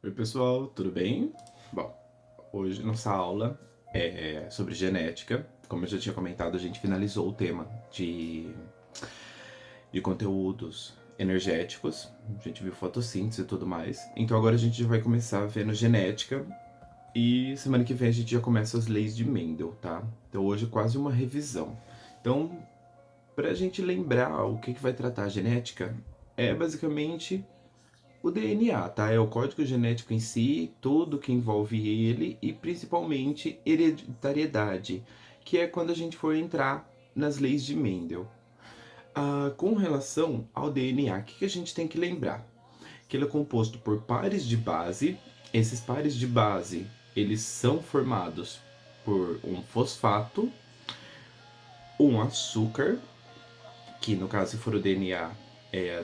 Oi pessoal, tudo bem? Bom, hoje nossa aula é sobre genética. Como eu já tinha comentado, a gente finalizou o tema de conteúdos energéticos. A gente viu fotossíntese e tudo mais. Então agora a gente já vai começar vendo genética. E semana que vem a gente já começa as leis de Mendel, tá? Então hoje é quase uma revisão. Então, pra gente lembrar o que vai tratar a genética, é basicamente o DNA, tá? É o código genético em si, tudo que envolve ele e principalmente hereditariedade, que é quando a gente for entrar nas leis de Mendel. Com relação ao DNA, o que a gente tem que lembrar? Que ele é composto por pares de base. Esses pares de base, eles são formados por um fosfato, um açúcar, que no caso se for o DNA é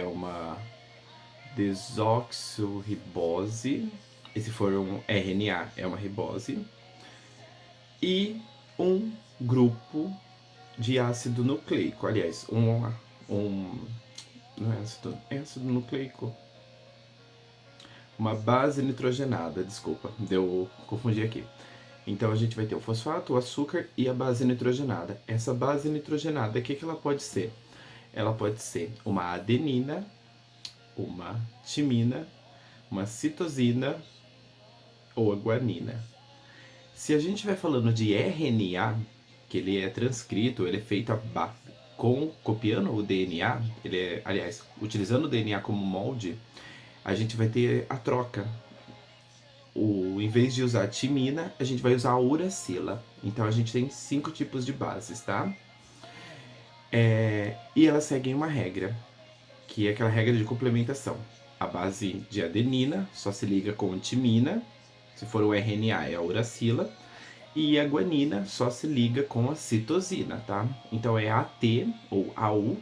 uma desoxirribose, e se for um RNA é uma ribose, e um grupo de ácido nucleico, aliás, não é ácido nucleico, uma base nitrogenada, desculpa, deu confundi aqui. Então a gente vai ter o fosfato, o açúcar e a base nitrogenada. Essa base nitrogenada, o que ela pode ser? Ela pode ser uma adenina, uma timina, uma citosina ou a guanina. Se a gente estiver falando de RNA, que ele é transcrito, ele é feito copiando o DNA, ele é, aliás, utilizando o DNA como molde, a gente vai ter a troca. Em vez de usar timina, a gente vai usar a uracila. Então a gente tem 5 tipos de bases, tá? E elas seguem uma regra, que é aquela regra de complementação. A base de adenina só se liga com timina, se for o RNA é a uracila, e a guanina só se liga com a citosina, tá? Então é AT ou AU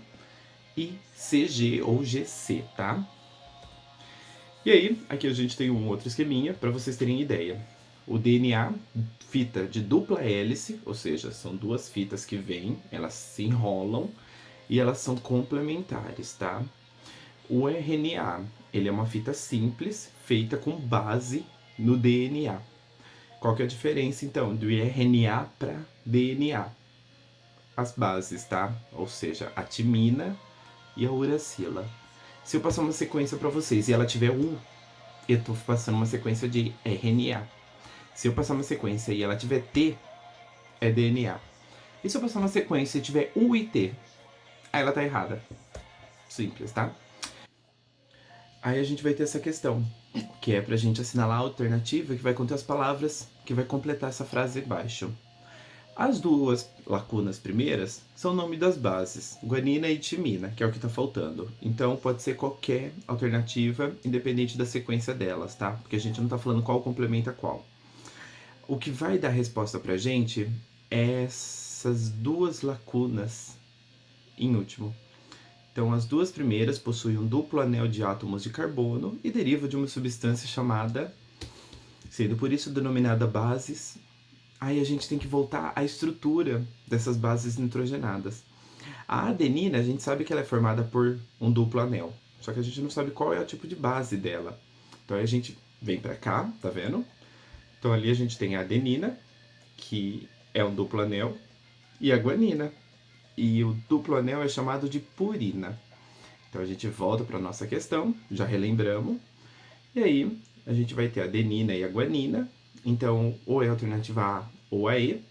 e CG ou GC, tá? E aí, aqui a gente tem um outro esqueminha para vocês terem ideia. O DNA, fita de dupla hélice, ou seja, são duas fitas que vêm, elas se enrolam e elas são complementares, tá? O RNA, ele é uma fita simples, feita com base no DNA. Qual que é a diferença, então, do RNA para DNA? As bases, tá? Ou seja, a timina e a uracila. Se eu passar uma sequência para vocês e ela tiver eu estou passando uma sequência de RNA. Se eu passar uma sequência e ela tiver T, é DNA. E se eu passar uma sequência e tiver U e T, aí ela tá errada. Simples, tá? Aí a gente vai ter essa questão, que é pra gente assinalar a alternativa que vai conter as palavras que vai completar essa frase abaixo. As duas lacunas primeiras são o nome das bases, guanina e timina, que é o que está faltando. Então pode ser qualquer alternativa, independente da sequência delas, tá? Porque a gente não está falando qual complementa qual. O que vai dar resposta pra gente é essas duas lacunas em último. Então as duas primeiras possuem um duplo anel de átomos de carbono e derivam de uma substância chamada, sendo por isso denominada bases. Aí a gente tem que voltar à estrutura dessas bases nitrogenadas. A adenina, a gente sabe que ela é formada por um duplo anel, só que a gente não sabe qual é o tipo de base dela. Então aí a gente vem para cá, tá vendo? Então ali a gente tem a adenina, que é um duplo anel, e a guanina. E o duplo anel é chamado de purina. Então a gente volta para nossa questão, já relembramos. E aí a gente vai ter a adenina e a guanina. Então ou é a alternativa A ou a E,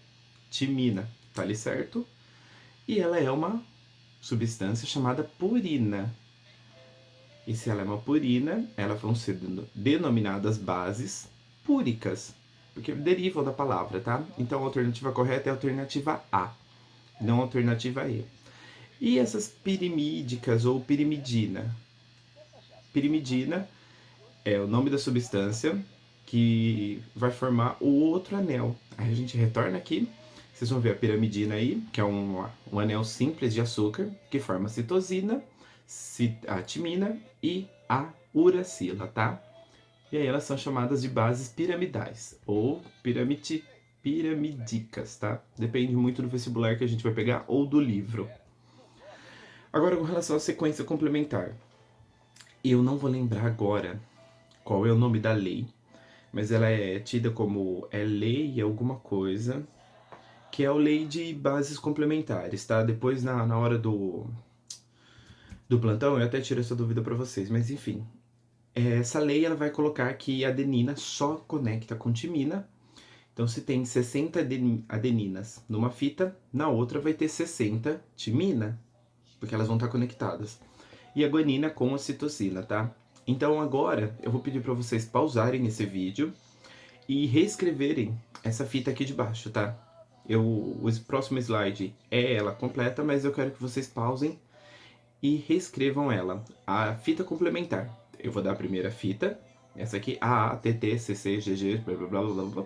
timina, tá ali certo? E ela é uma substância chamada purina. E se ela é uma purina, elas vão ser denominadas bases púricas, porque derivam da palavra, tá? Então a alternativa correta é a alternativa A, não a alternativa E. E essas pirimídicas ou pirimidina? Pirimidina é o nome da substância que vai formar o outro anel. Aí a gente retorna aqui, vocês vão ver a pirimidina aí, que é um anel simples de açúcar, que forma a citosina, a timina e a uracila, tá? E aí elas são chamadas de bases piramidais, ou piramidicas, tá? Depende muito do vestibular que a gente vai pegar ou do livro. Agora, com relação à sequência complementar. Eu não vou lembrar agora qual é o nome da lei, mas ela é tida como lei alguma coisa, que é a lei de bases complementares, tá? Depois, na hora do plantão, eu até tiro essa dúvida para vocês, mas enfim. Essa lei ela vai colocar que a adenina só conecta com timina. Então, se tem 60 adeninas numa fita, na outra vai ter 60 timina, porque elas vão estar conectadas. E a guanina com a citosina, tá? Então agora eu vou pedir para vocês pausarem esse vídeo e reescreverem essa fita aqui de baixo, tá? O próximo slide é ela completa, mas eu quero que vocês pausem e reescrevam ela. A fita complementar. Eu vou dar a primeira fita, essa aqui, A, T, T, C, C, G, G, blá, blá, blá, blá, blá.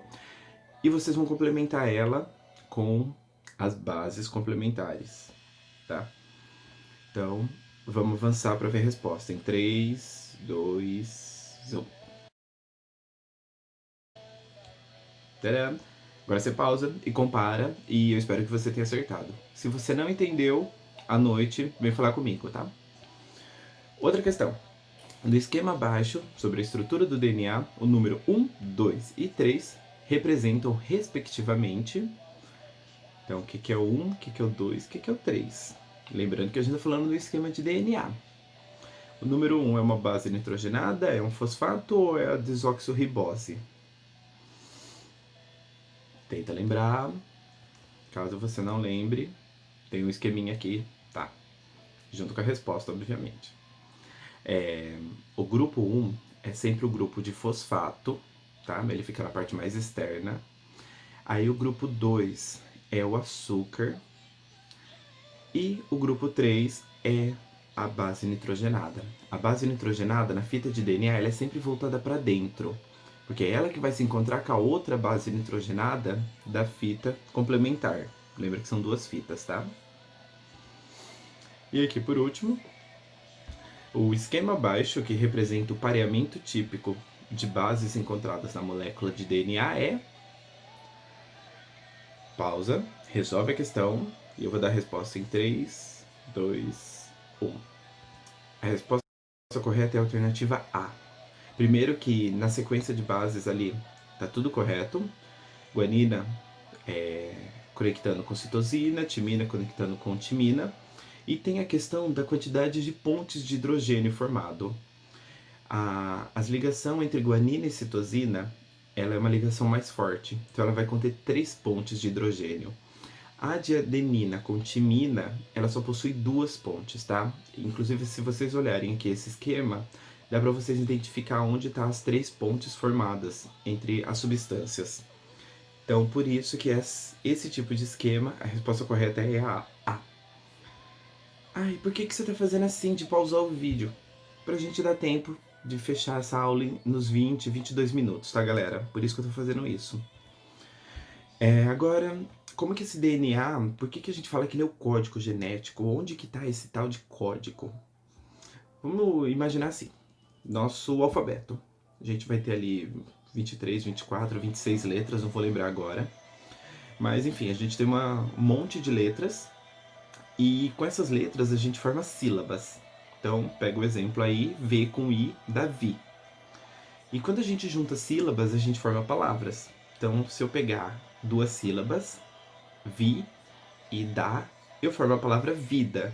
E vocês vão complementar ela com as bases complementares, tá? Então, vamos avançar para ver a resposta em 3, 2, 1. Tadã! Agora você pausa e compara, e eu espero que você tenha acertado. Se você não entendeu, à noite, vem falar comigo, tá? Outra questão. No esquema abaixo, sobre a estrutura do DNA, o número 1, 2 e 3 representam, respectivamente... Então, o que é o 1, o que é o 2, o que é o 3? Lembrando que a gente está falando do esquema de DNA. O número 1 é uma base nitrogenada, é um fosfato ou é a desoxirribose? Tenta lembrar. Caso você não lembre, tem um esqueminha aqui, tá? Junto com a resposta, obviamente. O grupo 1 é sempre o grupo de fosfato, tá? Ele fica na parte mais externa. Aí o grupo 2 é o açúcar. E o grupo 3 é a base nitrogenada. A base nitrogenada, na fita de DNA, ela é sempre voltada para dentro, porque é ela que vai se encontrar com a outra base nitrogenada da fita complementar. Lembra que são duas fitas, tá? E aqui, por último, o esquema abaixo, que representa o pareamento típico de bases encontradas na molécula de DNA é... Pausa, resolve a questão, e eu vou dar a resposta em 3, 2, 1. A resposta correta é a alternativa A. Primeiro que na sequência de bases ali tá tudo correto. Guanina conectando com citosina, timina conectando com timina. E tem a questão da quantidade de pontes de hidrogênio formado. As ligações entre guanina e citosina, ela é uma ligação mais forte. Então ela vai conter 3 pontes de hidrogênio. A de adenina com timina, ela só possui 2 pontes, tá? Inclusive, se vocês olharem aqui esse esquema, dá para vocês identificar onde estão as 3 pontes formadas entre as substâncias. Então, por isso que esse tipo de esquema, a resposta correta é a A. Ai, por que você tá fazendo assim de pausar o vídeo? Pra gente dar tempo de fechar essa aula nos 20, 22 minutos, tá, galera? Por isso que eu tô fazendo isso. Agora, como que esse DNA, por que a gente fala que ele é o código genético? Onde que tá esse tal de código? Vamos imaginar assim, nosso alfabeto. A gente vai ter ali 23, 24, 26 letras, não vou lembrar agora. Mas enfim, a gente tem um monte de letras e com essas letras a gente forma sílabas. Então, pega o exemplo aí, V com I, dá vi. E quando a gente junta sílabas, a gente forma palavras. Então, se eu pegar 2 sílabas, vi e dá, eu formo a palavra vida.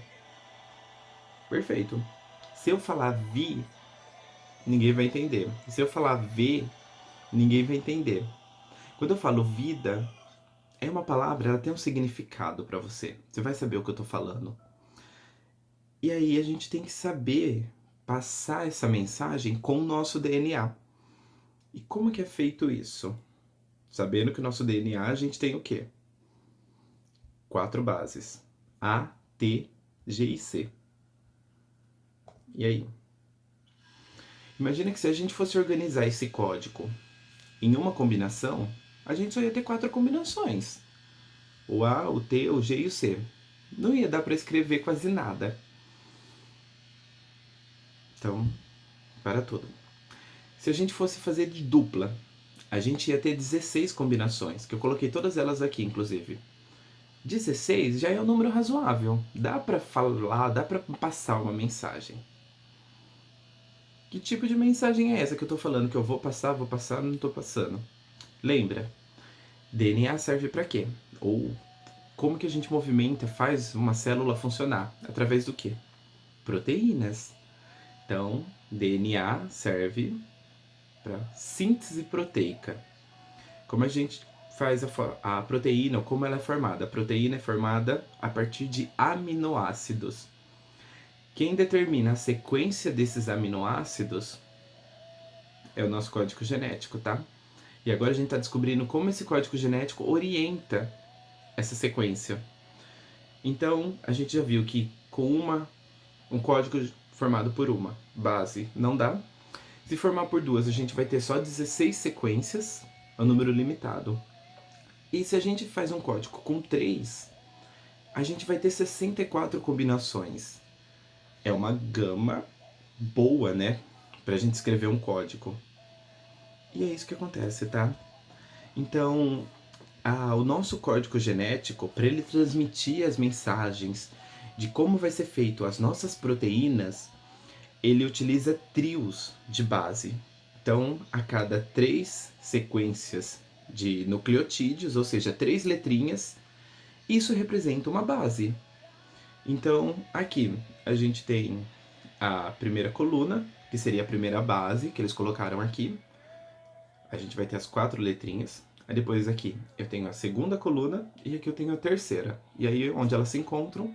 Perfeito. Se eu falar vi, ninguém vai entender. Se eu falar ver, ninguém vai entender. Quando eu falo vida, é uma palavra, ela tem um significado para você. Você vai saber o que eu tô falando. E aí a gente tem que saber passar essa mensagem com o nosso DNA. E como que é feito isso? Sabendo que o nosso DNA a gente tem o quê? 4 bases. A, T, G e C. E aí? Imagina que se a gente fosse organizar esse código em uma combinação, a gente só ia ter 4 combinações. O A, o T, o G e o C. Não ia dar para escrever quase nada. Então, para tudo. Se a gente fosse fazer de dupla, a gente ia ter 16 combinações, que eu coloquei todas elas aqui, inclusive. 16 já é um número razoável. Dá para falar, dá para passar uma mensagem. Que tipo de mensagem é essa que eu tô falando? Que eu vou passar, não tô passando. Lembra? DNA serve para quê? Ou como que a gente movimenta, faz uma célula funcionar? Através do quê? Proteínas. Então, DNA serve para síntese proteica. Como a gente faz a proteína, ou como ela é formada? A proteína é formada a partir de aminoácidos. Quem determina a sequência desses aminoácidos é o nosso código genético, tá? E agora a gente está descobrindo como esse código genético orienta essa sequência. Então, a gente já viu que com um código formado por uma base não dá. Se formar por duas, a gente vai ter só 16 sequências, é um número limitado. E se a gente faz um código com 3, a gente vai ter 64 combinações. É uma gama boa, né? Pra gente escrever um código. E é isso que acontece, tá? Então, o nosso código genético, para ele transmitir as mensagens de como vai ser feito as nossas proteínas, ele utiliza trios de base. Então, a cada 3 sequências de nucleotídeos, ou seja, 3 letrinhas, isso representa uma base. Então, aqui a gente tem a primeira coluna, que seria a primeira base que eles colocaram aqui. A gente vai ter as 4 letrinhas. Aí depois aqui eu tenho a segunda coluna e aqui eu tenho a terceira. E aí onde elas se encontram,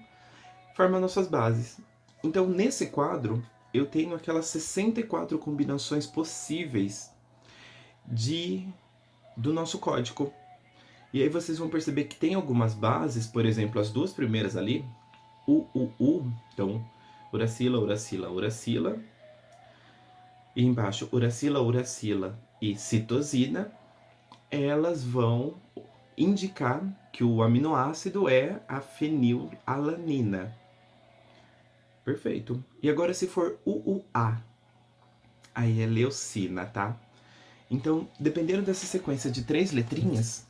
formam nossas bases. Então nesse quadro eu tenho aquelas 64 combinações possíveis do nosso código. E aí vocês vão perceber que tem algumas bases, por exemplo, as duas primeiras ali, então uracila, uracila, uracila, e embaixo uracila, uracila e citosina, elas vão indicar que o aminoácido é a fenilalanina. Perfeito. E agora se for UUA, aí é leucina, tá? Então, dependendo dessa sequência de 3 letrinhas,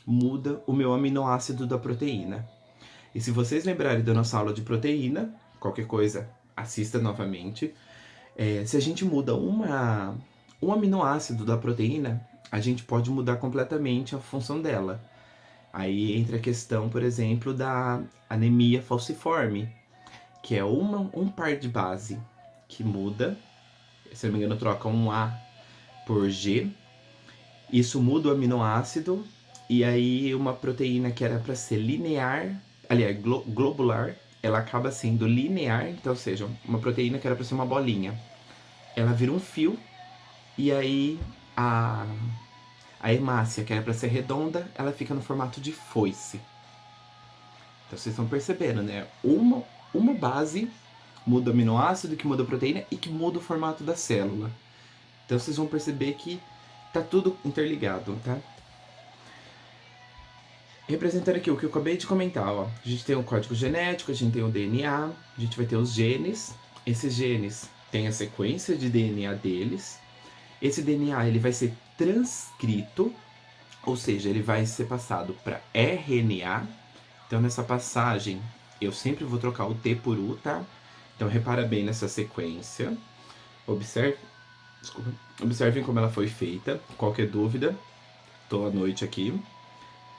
muda o meu aminoácido da proteína. E se vocês lembrarem da nossa aula de proteína, qualquer coisa, assista novamente. Se a gente muda um aminoácido da proteína, a gente pode mudar completamente a função dela. Aí entra a questão, por exemplo, da anemia falciforme, que é um par de base que muda, se não me engano, troca um A por G. Isso muda o aminoácido, e aí uma proteína que era para ser linear, aliás, globular, ela acaba sendo linear, então, ou seja, uma proteína que era para ser uma bolinha, ela vira um fio, e aí a hemácia, que era para ser redonda, ela fica no formato de foice. Então vocês estão percebendo, né? Uma base muda o aminoácido, que muda a proteína e que muda o formato da célula. Então vocês vão perceber que tá tudo interligado, tá? Representando aqui o que eu acabei de comentar, ó. A gente tem o código genético, a gente tem o DNA, a gente vai ter os genes. Esses genes têm a sequência de DNA deles. Esse DNA ele vai ser transcrito, ou seja, ele vai ser passado para RNA. Então nessa passagem eu sempre vou trocar o T por U, tá? Então repara bem nessa sequência. Observem como ela foi feita. Qualquer dúvida, tô à noite aqui.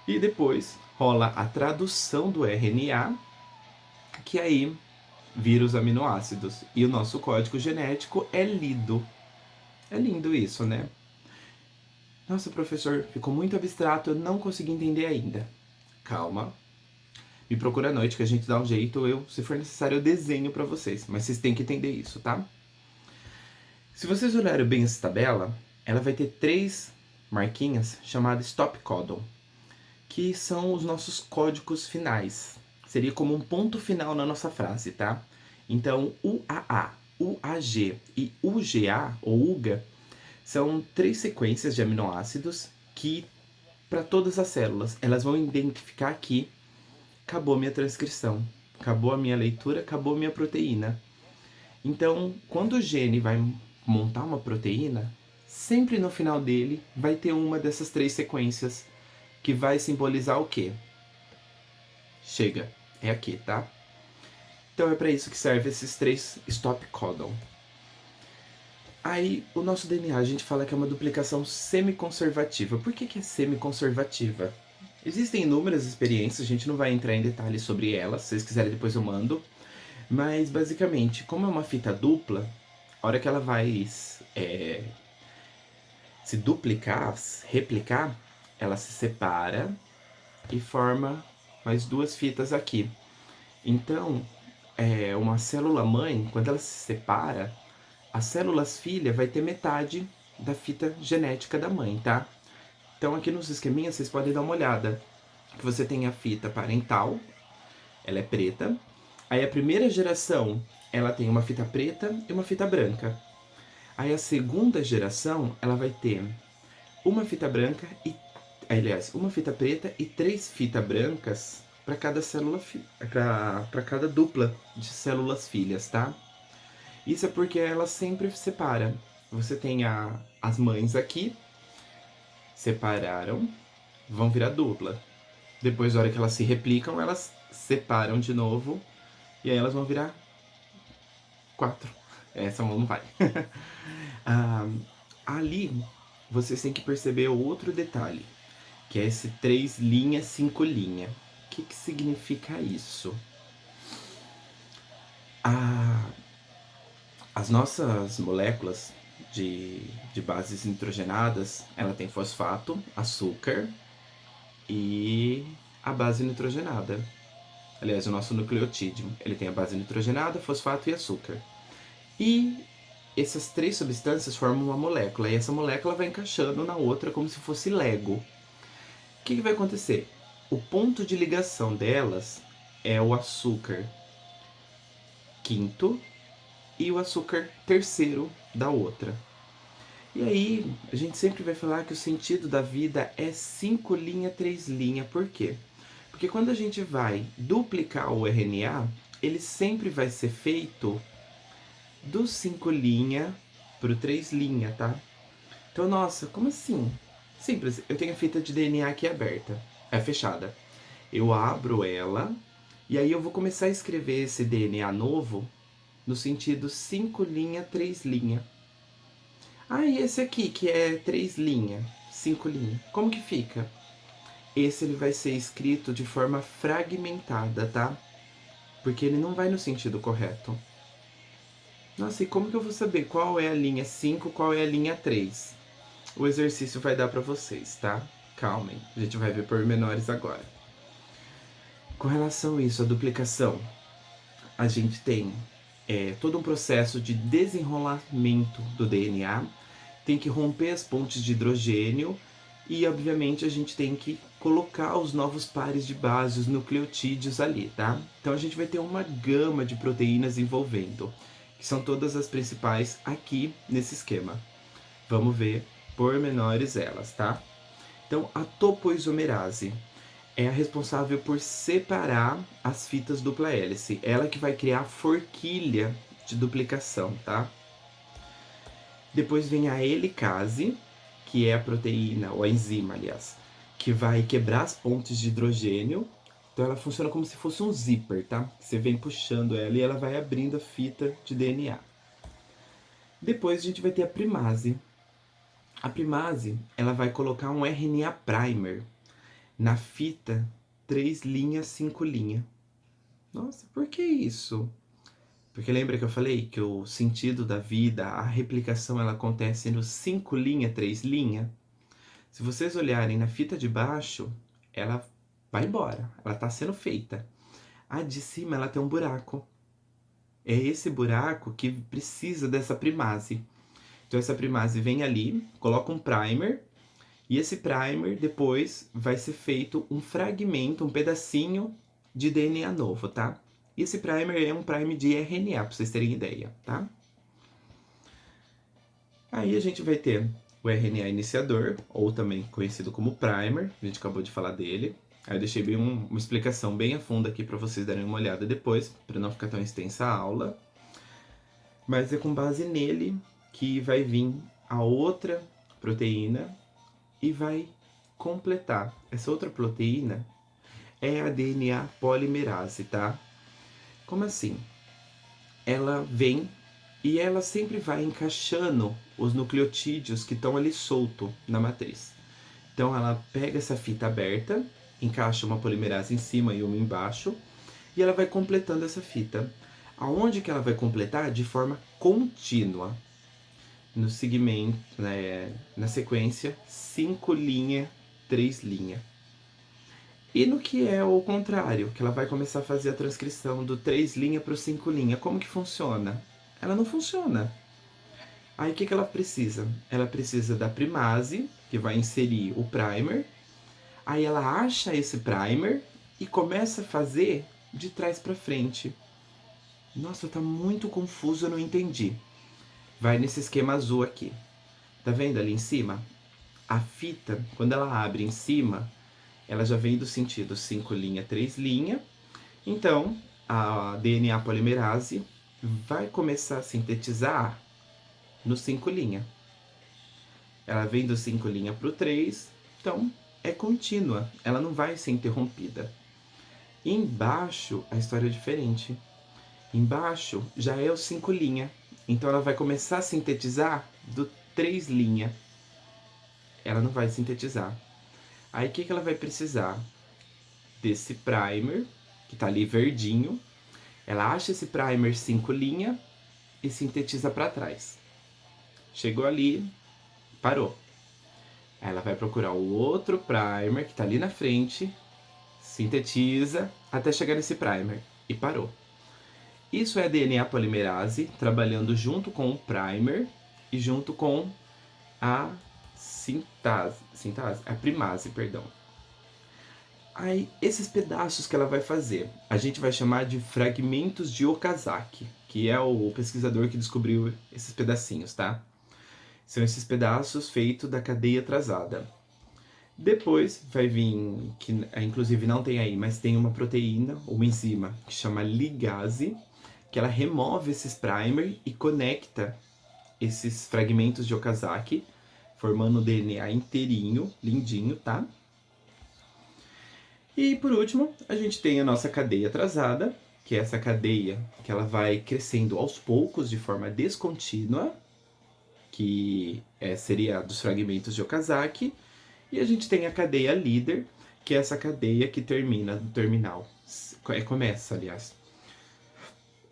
E depois rola a tradução do RNA, que aí vira os aminoácidos. E o nosso código genético é lido. É lindo isso, né? Nossa, professor, ficou muito abstrato, eu não consegui entender ainda. Calma. Me procura à noite que a gente dá um jeito, se for necessário, eu desenho pra vocês. Mas vocês têm que entender isso, tá? Se vocês olharem bem essa tabela, ela vai ter 3 marquinhas chamadas stop codon, que são os nossos códigos finais. Seria como um ponto final na nossa frase, tá? Então, UAA, UAG e UGA, ou UGA, são 3 sequências de aminoácidos que, para todas as células, elas vão identificar que acabou minha transcrição, acabou a minha leitura, acabou minha proteína. Então, quando o gene vai montar uma proteína, sempre no final dele vai ter uma dessas 3 sequências que vai simbolizar o quê? Chega, é aqui, tá? Então é para isso que serve esses 3 stop codon. Aí, o nosso DNA, a gente fala que é uma duplicação semi-conservativa. Por que é semi-conservativa? Existem inúmeras experiências, a gente não vai entrar em detalhes sobre elas, se vocês quiserem depois eu mando. Mas, basicamente, como é uma fita dupla, a hora que ela vai se duplicar, replicar, ela se separa e forma mais duas fitas aqui. Então, uma célula mãe, quando ela se separa, as células filha vai ter metade da fita genética da mãe, tá? Então aqui nos esqueminhas vocês podem dar uma olhada. Que você tem a fita parental, ela é preta. Aí a primeira geração, ela tem uma fita preta e uma fita branca. Aí a segunda geração, ela vai ter uma fita branca e, aliás, uma fita preta e 3 fitas brancas para cada célula, para cada dupla de células filhas, tá? Isso é porque ela sempre separa. Você tem as mães aqui, separaram, vão virar dupla. Depois, na hora que elas se replicam, elas separam de novo e aí elas vão virar 4. Essa não vai. ah, ali, vocês têm que perceber outro detalhe, que é esse 3 linha, 5 linha. O que significa isso? As nossas moléculas de bases nitrogenadas, ela tem fosfato, açúcar e a base nitrogenada. Aliás, o nosso nucleotídeo, ele tem a base nitrogenada, fosfato e açúcar. E essas 3 substâncias formam uma molécula, e essa molécula vai encaixando na outra como se fosse Lego. O que vai acontecer? O ponto de ligação delas é o açúcar quinto e o açúcar terceiro da outra. E aí, a gente sempre vai falar que o sentido da vida é 5 linha, 3 linha. Por quê? Porque quando a gente vai duplicar o RNA, ele sempre vai ser feito do 5 linha pro 3 linha, tá? Então, nossa, como assim? Simples, eu tenho a fita de DNA aqui aberta, é fechada. Eu abro ela e aí eu vou começar a escrever esse DNA novo no sentido 5 linha, 3 linha. Ah, e esse aqui que é 3 linha, 5 linha, como que fica? Esse ele vai ser escrito de forma fragmentada, tá? Porque ele não vai no sentido correto. Nossa, e como que eu vou saber qual é a linha 5, qual é a linha 3? O exercício vai dar pra vocês, tá? Calmem, a gente vai ver pormenores agora. Com relação a isso, a duplicação, a gente tem todo um processo de desenrolamento do DNA, tem que romper as pontes de hidrogênio e, obviamente, a gente tem que colocar os novos pares de base, os nucleotídeos ali, tá? Então a gente vai ter uma gama de proteínas envolvendo, que são todas as principais aqui nesse esquema. Vamos ver pormenores elas, tá? Então a topoisomerase é a responsável por separar as fitas dupla hélice. Ela que vai criar a forquilha de duplicação, tá? Depois vem a helicase, que é a proteína, ou a enzima, aliás, que vai quebrar as pontes de hidrogênio. Então ela funciona como se fosse um zíper, tá? Você vem puxando ela e ela vai abrindo a fita de DNA. Depois a gente vai ter a primase. A primase, ela vai colocar um RNA primer na fita 3 linha, 5 linha. Nossa, por que isso? Porque lembra que eu falei que o sentido da vida, a replicação, ela acontece no 5 linha, 3 linha? Se vocês olharem na fita de baixo, ela vai embora, ela está sendo feita. A de cima, ela tem um buraco. É esse buraco que precisa dessa primase. Então essa primase vem ali, coloca um primer, e esse primer depois vai ser feito um fragmento, um pedacinho de DNA novo, tá? E esse primer é um primer de RNA, para vocês terem ideia, tá? Aí a gente vai ter o RNA iniciador, ou também conhecido como primer, a gente acabou de falar dele. Aí eu deixei bem uma explicação bem a fundo aqui para vocês darem uma olhada depois, para não ficar tão extensa a aula. Mas é com base nele que vai vir a outra proteína e vai completar. Essa outra proteína é a DNA polimerase, tá? Como assim? Ela vem E ela sempre vai encaixando os nucleotídeos que estão ali solto na matriz. Então ela pega essa fita aberta, encaixa uma polimerase em cima e uma embaixo, e ela vai completando essa fita. Aonde que ela vai completar? De forma contínua. No segmento, né, na sequência, 5 linha, 3 linha. E no que é o contrário, que ela vai começar a fazer a transcrição do 3 linha para o 5 linha, como que funciona? Ela não funciona. Aí o que ela precisa? Ela precisa da primase, que vai inserir o primer. Aí ela acha esse primer e começa a fazer de trás para frente. Nossa, tá muito confuso, eu não entendi. Vai nesse esquema azul aqui. Tá vendo ali em cima? A fita, quando ela abre em cima, ela já vem do sentido 5 linha, 3 linha. Então, a DNA polimerase vai começar a sintetizar no 5 linha. Ela vem do 5 linha para o 3, então é contínua, ela não vai ser interrompida. Embaixo, a história é diferente. Embaixo já é o 5 linha, então ela vai começar a sintetizar do 3 linha. Ela não vai sintetizar. Aí o que ela vai precisar? Desse primer, que tá ali verdinho. Ela acha esse primer 5 linha e sintetiza para trás. Chegou ali, parou. Aí ela vai procurar o outro primer que tá ali na frente, sintetiza até chegar nesse primer e parou. Isso é DNA polimerase trabalhando junto com o primer e junto com a a primase, perdão. Aí, esses pedaços que ela vai fazer, a gente vai chamar de fragmentos de Okazaki, que é o pesquisador que descobriu esses pedacinhos, tá? São esses pedaços feitos da cadeia atrasada. Depois vai vir, que inclusive não tem aí, mas tem uma proteína, uma enzima, que chama ligase, que ela remove esses primer e conecta esses fragmentos de Okazaki, formando o DNA inteirinho, lindinho, tá? E por último, a gente tem a nossa cadeia atrasada, que é essa cadeia que ela vai crescendo aos poucos de forma descontínua, que seria dos fragmentos de Okazaki. E a gente tem a cadeia líder, que é essa cadeia que termina do terminal, começa, aliás,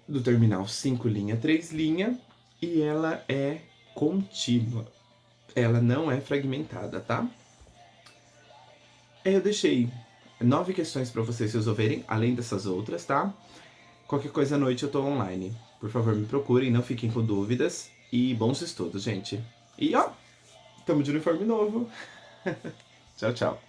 do terminal 5 linha, 3 linha, e ela é contínua. Ela não é fragmentada, tá? Eu deixei 9 questões para vocês resolverem, além dessas outras, tá? Qualquer coisa à noite eu tô online. Por favor, me procurem, não fiquem com dúvidas. E bons estudos, gente. E ó, tamo de uniforme novo. Tchau, tchau.